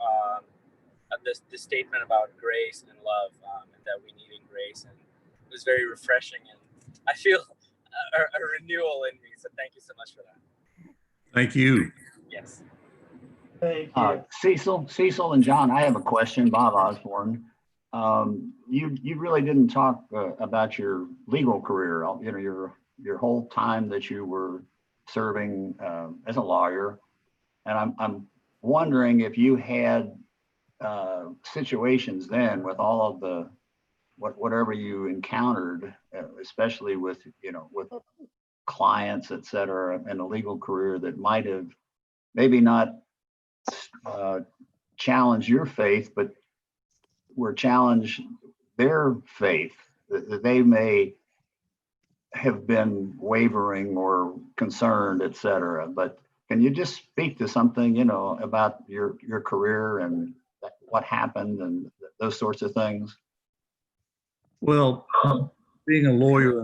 the statement about grace and love, and that we need grace, and it was very refreshing, and I feel a renewal in me. So thank you so much for that. Thank you. Yes. Thank you. Cecil and John, I have a question. Bob Osborne. You really didn't talk about your legal career. Your whole time that you were serving as a lawyer, and I'm wondering if you had situations then with all of the whatever you encountered, especially with clients, et cetera, in a legal career that might have maybe not challenged your faith, but were challenged their faith, that they may have been wavering or concerned, et cetera. But can you just speak to something, about your career and what happened and those sorts of things? Well, being a lawyer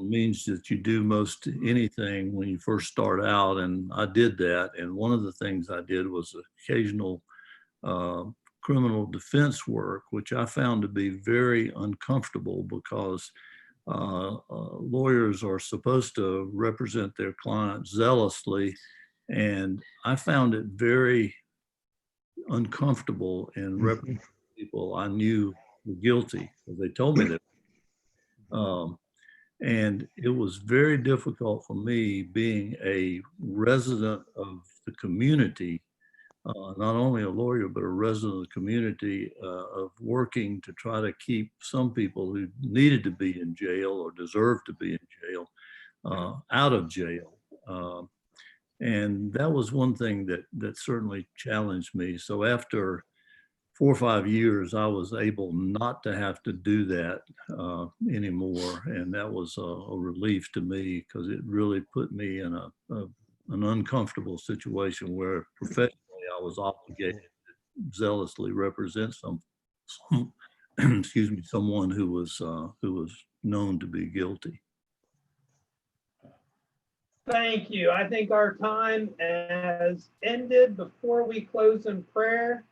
means that you do most anything when you first start out, and I did that. And one of the things I did was occasional criminal defense work, which I found to be very uncomfortable because lawyers are supposed to represent their clients zealously. And I found it very uncomfortable in representing people I knew were guilty, because they told me that. And it was very difficult for me, being a resident of the community, not only a lawyer, but a resident of the community, of working to try to keep some people who needed to be in jail or deserved to be in jail out of jail. And that was one thing that certainly challenged me. So after 4 or 5 years, I was able not to have to do that anymore. And that was a relief to me, because it really put me in an uncomfortable situation where professionally I was obligated to zealously represent some excuse me, someone who was known to be guilty. Thank you. I think our time has ended. Before we close in prayer,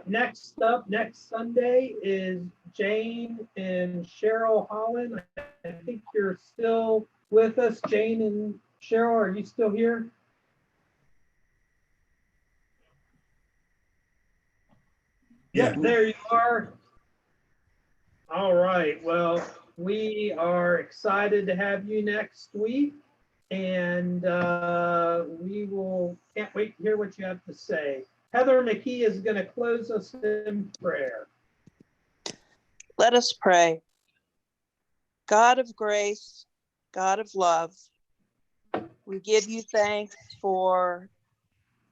next up, next Sunday, is Jane and Cheryl Holland. I think you're still with us. Jane and Cheryl, are you still here? Yeah, there you are. All right. Well, we are excited to have you next week, and can't wait to hear what you have to say. Heather McKee is going to close us in prayer. Let us pray. God of grace, God of love, we give you thanks for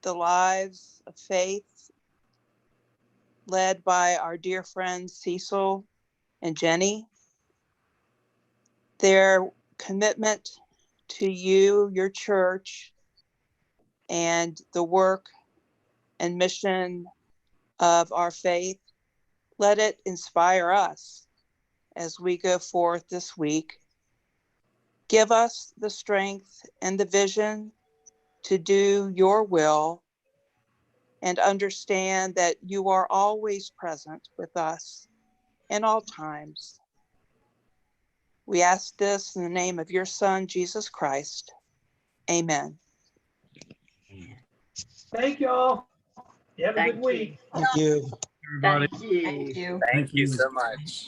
the lives of faith led by our dear friends Cecil and Jenny. Their commitment to you, your church, and the work and mission of our faith, let it inspire us as we go forth this week. Give us the strength and the vision to do your will, and understand that you are always present with us in all times. We ask this in the name of your Son, Jesus Christ. Amen. Thank you all. You have a good week. Thank you. Everybody. Thank you. Thank you so much.